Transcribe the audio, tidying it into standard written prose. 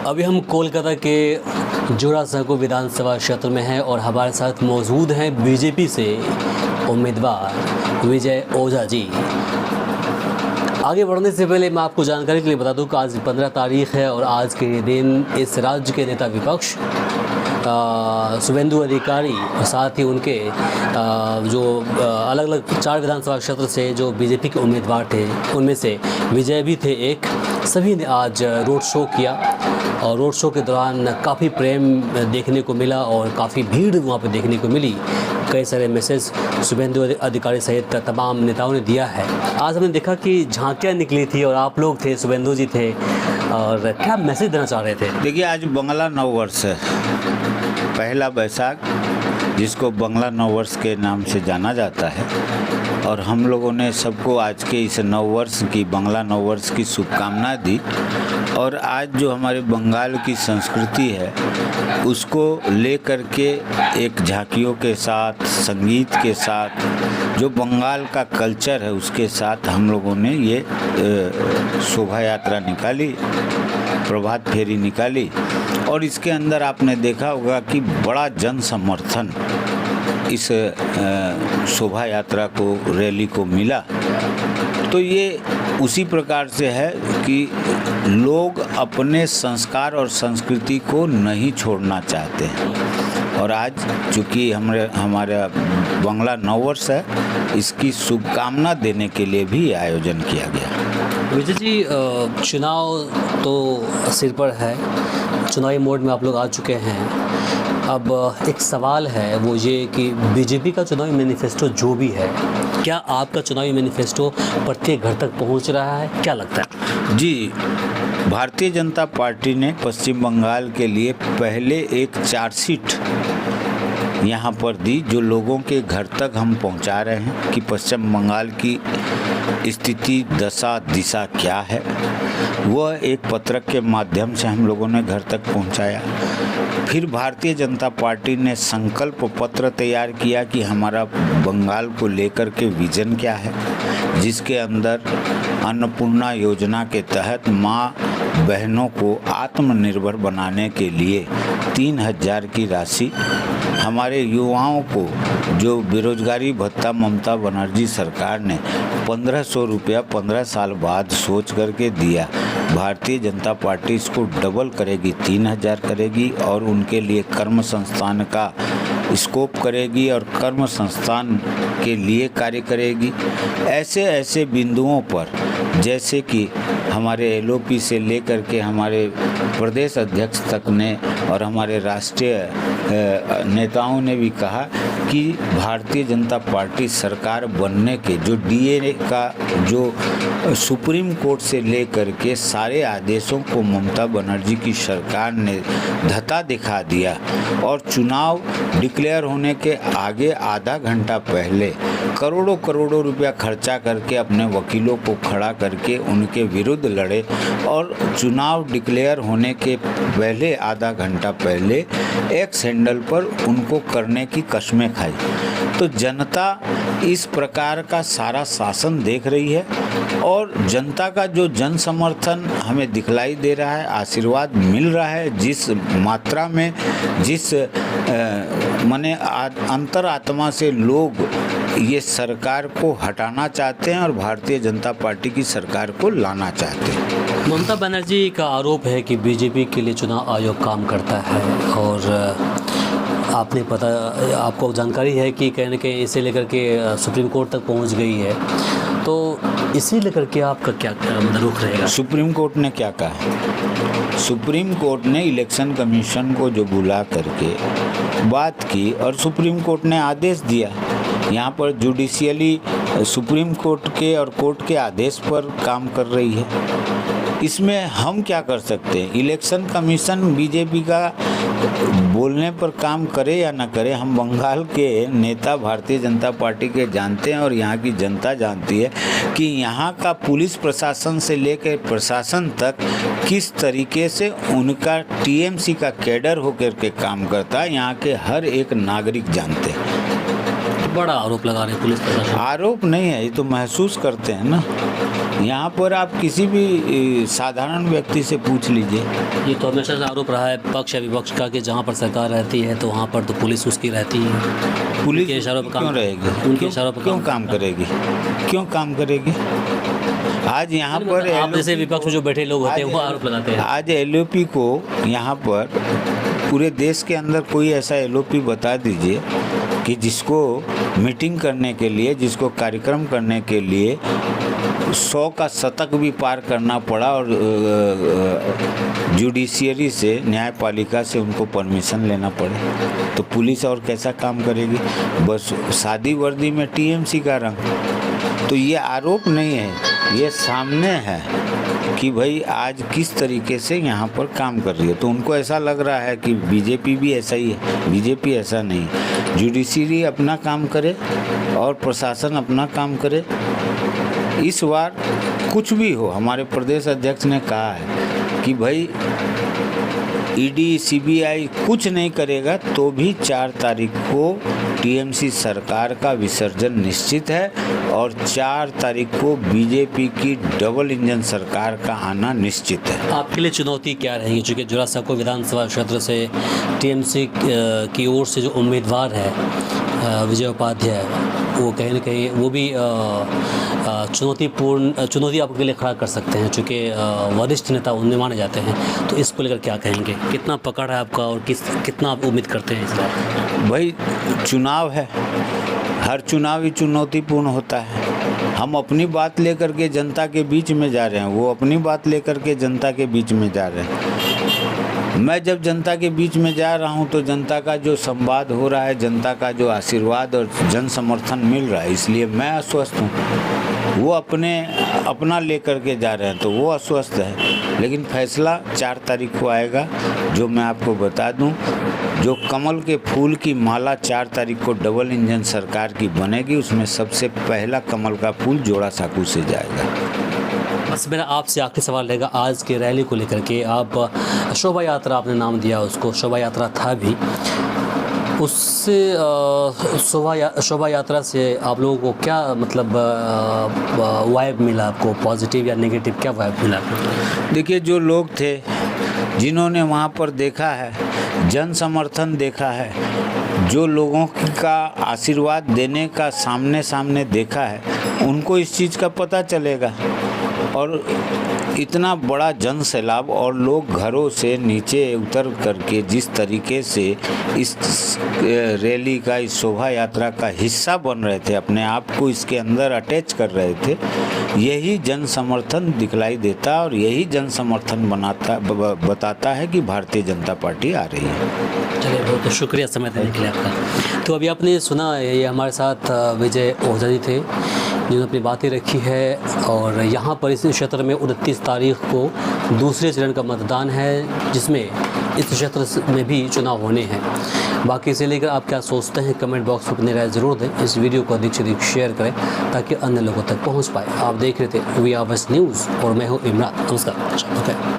अभी हम कोलकाता के जोरासांको विधानसभा क्षेत्र में हैं और हमारे साथ मौजूद हैं बीजेपी से उम्मीदवार विजय ओझा जी। आगे बढ़ने से पहले मैं आपको जानकारी के लिए बता दूं कि आज 15 तारीख है और आज के दिन इस राज्य के नेता विपक्ष शुभेंदु अधिकारी और साथ ही उनके जो अलग अलग 4 विधानसभा क्षेत्र से जो बीजेपी के उम्मीदवार थे उनमें से विजय भी थे एक। सभी ने आज रोड शो किया और रोड शो के दौरान काफ़ी प्रेम देखने को मिला और काफ़ी भीड़ वहाँ पर देखने को मिली। कई सारे मैसेज शुभेंदु अधिकारी सहित तमाम नेताओं ने दिया है। आज हमने देखा कि झांकियाँ निकली थी और आप लोग थे, शुभेंदु जी थे, और क्या मैसेज देना चाह रहे थे? देखिए, आज बंगला नववर्ष है, पहला बैसाख, जिसको बंगला नववर्ष के नाम से जाना जाता है। और हम लोगों ने सबको आज के इस नववर्ष की, बंगला नववर्ष की शुभकामना दी। और आज जो हमारे बंगाल की संस्कृति है उसको लेकर के एक झांकियों के साथ, संगीत के साथ, जो बंगाल का कल्चर है उसके साथ हम लोगों ने ये शोभा यात्रा निकाली, प्रभात फेरी निकाली। और इसके अंदर आपने देखा होगा कि बड़ा जन समर्थन इस शोभा यात्रा को, रैली को मिला। तो ये उसी प्रकार से है कि लोग अपने संस्कार और संस्कृति को नहीं छोड़ना चाहते हैं। और आज चूँकि हमारा बंगला नववर्ष है, इसकी शुभकामना देने के लिए भी आयोजन किया गया। विजय जी, चुनाव तो सिर पर है, चुनावी मोड में आप लोग आ चुके हैं। अब एक सवाल है वो ये कि बीजेपी का चुनावी मैनिफेस्टो जो भी है, क्या आपका चुनावी मैनिफेस्टो प्रत्येक घर तक पहुंच रहा है? क्या लगता है? जी, भारतीय जनता पार्टी ने पश्चिम बंगाल के लिए पहले एक चार्जशीट यहाँ पर दी, जो लोगों के घर तक हम पहुँचा रहे हैं कि पश्चिम बंगाल की स्थिति, दशा, दिशा क्या है। वह एक पत्रक के माध्यम से हम लोगों ने घर तक पहुँचाया। फिर भारतीय जनता पार्टी ने संकल्प पत्र तैयार किया कि हमारा बंगाल को लेकर के विजन क्या है, जिसके अंदर अन्नपूर्णा योजना के तहत माँ बहनों को आत्मनिर्भर बनाने के लिए 3000 की राशि, हमारे युवाओं को जो बेरोजगारी भत्ता ममता बनर्जी सरकार ने 1500 रुपया 15 साल बाद सोच करके दिया, भारतीय जनता पार्टी इसको डबल करेगी, 3000 करेगी। और उनके लिए कर्म संस्थान का स्कोप करेगी और कर्म संस्थान के लिए कार्य करेगी। ऐसे ऐसे बिंदुओं पर, जैसे कि हमारे एलओपी से लेकर के हमारे प्रदेश अध्यक्ष तक ने और हमारे राष्ट्रीय नेताओं ने भी कहा कि भारतीय जनता पार्टी सरकार बनने के जो डीए का जो सुप्रीम कोर्ट से लेकर के सारे आदेशों को ममता बनर्जी की सरकार ने धता दिखा दिया। और चुनाव डिक्लेयर होने के आगे आधा घंटा पहले करोड़ों करोड़ों रुपया खर्चा करके अपने वकीलों को खड़ा करके उनके विरुद्ध लड़े और चुनाव डिक्लेयर होने के पहले आधा घंटा पहले एक्स हैंडल पर उनको करने की कस्में खाई। तो जनता इस प्रकार का सारा शासन देख रही है और जनता का जो जन समर्थन हमें दिखलाई दे रहा है, आशीर्वाद मिल रहा है, जिस मात्रा में, जिस माने अंतरात्मा से लोग ये सरकार को हटाना चाहते हैं और भारतीय जनता पार्टी की सरकार को लाना चाहते हैं। ममता बनर्जी का आरोप है कि बीजेपी के लिए चुनाव आयोग काम करता है और आपको जानकारी है कि कहीं न कहीं इसे लेकर के सुप्रीम कोर्ट तक पहुंच गई है, तो इसी लेकर के आपका क्या रुख रहेगा? सुप्रीम कोर्ट ने क्या कहा? सुप्रीम कोर्ट ने इलेक्शन कमीशन को जो बुला करके बात की और सुप्रीम कोर्ट ने आदेश दिया। यहाँ पर जुडिशियली सुप्रीम कोर्ट के और कोर्ट के आदेश पर काम कर रही है। इसमें हम क्या कर सकते हैं? इलेक्शन कमीशन बीजेपी का बोलने पर काम करे या ना करे, हम बंगाल के नेता भारतीय जनता पार्टी के जानते हैं और यहाँ की जनता जानती है कि यहाँ का पुलिस प्रशासन से लेकर प्रशासन तक किस तरीके से उनका टीएमसी का कैडर होकर के काम करता है, यहाँ के हर एक नागरिक जानते हैं। बड़ा आरोप लगा रहे हैं पुलिस प्रशासन। आरोप नहीं है, ये तो महसूस करते हैं ना। यहाँ पर आप किसी भी साधारण व्यक्ति से पूछ लीजिए। ये तो हमेशा से आरोप रहा है पक्ष या विपक्ष का कि जहाँ पर सरकार रहती है तो वहाँ पर तो पुलिस उसकी रहती है। पुलिस उनके इशारों पर क्यों काम रहेगी? उनके इशारों पर क्यों काम करेगी? क्यों काम करेगी? आज यहाँ पर आप जैसे विपक्ष में जो बैठे लोग होते हैं वो आरोप लगाते हैं। आज एलओपी को यहाँ पर पूरे देश के अंदर कोई ऐसा एलओपी बता दीजिए कि जिसको मीटिंग करने के लिए, जिसको कार्यक्रम करने के लिए 100 का शतक भी पार करना पड़ा और जुडिशियरी से, न्यायपालिका से उनको परमिशन लेना पड़े, तो पुलिस और कैसा काम करेगी? बस सादी वर्दी में टीएमसी का रंग। तो ये आरोप नहीं है, ये सामने है कि भाई आज किस तरीके से यहाँ पर काम कर रही है। तो उनको ऐसा लग रहा है कि बीजेपी भी ऐसा ही है। बीजेपी ऐसा नहीं, जुडिशरी अपना काम करे और प्रशासन अपना काम करे। इस बार कुछ भी हो, हमारे प्रदेश अध्यक्ष ने कहा है कि भाई ईडी सीबीआई कुछ नहीं करेगा तो भी 4 तारीख को टीएमसी सरकार का विसर्जन निश्चित है और 4 तारीख को बीजेपी की डबल इंजन सरकार का आना निश्चित है। आपके लिए चुनौती क्या रहेगी? चूँकि जुरासाको विधानसभा क्षेत्र से टीएमसी की ओर से जो उम्मीदवार है विजय उपाध्याय, वो कहीं ना कहीं वो भी चुनौती आपके लिए खड़ा कर सकते हैं, चूँकि वरिष्ठ नेता उनमें माने जाते हैं। तो इसको लेकर क्या कहेंगे? कितना पकड़ है आपका और कितना आप उम्मीद करते हैं इस बार? भाई चुनाव है, हर चुनाव ही चुनौतीपूर्ण होता है। हम अपनी बात लेकर के जनता के बीच में जा रहे हैं, वो अपनी बात लेकर के जनता के बीच में जा रहे हैं। मैं जब जनता के बीच में जा रहा हूं तो जनता का जो संवाद हो रहा है, जनता का जो आशीर्वाद और जन समर्थन मिल रहा है, इसलिए मैं आश्वस्त हूं। वो अपना लेकर के जा रहे हैं तो वो आश्वस्त है। लेकिन फैसला 4 तारीख को आएगा। जो मैं आपको बता दूं, जो कमल के फूल की माला 4 तारीख को डबल इंजन सरकार की बनेगी, उसमें सबसे पहला कमल का फूल जोरासाको से जाएगा। बस मेरा आपसे आखिरी सवाल रहेगा आज के रैली को लेकर के। आप शोभा यात्रा आपने नाम दिया उसको, शोभा यात्रा था भी, उससे शोभा यात्रा से आप लोगों को क्या मतलब वाइब मिला? आपको पॉजिटिव या नेगेटिव क्या वाइब मिला? देखिए, जो लोग थे जिन्होंने वहाँ पर देखा है, जन समर्थन देखा है, जो लोगों का आशीर्वाद देने का सामने देखा है, उनको इस चीज़ का पता चलेगा। और इतना बड़ा जन सैलाब और लोग घरों से नीचे उतर करके जिस तरीके से इस रैली का, इस शोभा यात्रा का हिस्सा बन रहे थे, अपने आप को इसके अंदर अटैच कर रहे थे, यही जन समर्थन दिखलाई देता और यही जन समर्थन बताता है कि भारतीय जनता पार्टी आ रही है। चलिए, बहुत शुक्रिया समय देने के लिए आपका। तो अभी आपने सुना, ये हमारे साथ विजय ओझा जी थे जिन्होंने अपनी बातें रखी है। और यहाँ पर इस क्षेत्र में 29 तारीख को दूसरे चरण का मतदान है, जिसमें इस क्षेत्र में भी चुनाव होने हैं। बाकी इसे लेकर आप क्या सोचते हैं कमेंट बॉक्स में अपनी राय ज़रूर दें। इस वीडियो को अधिक से अधिक शेयर करें ताकि अन्य लोगों तक पहुँच पाए। आप देख रहे थे वी आर बस न्यूज़ और मैं हूँ इमरान। नमस्कार। ओके।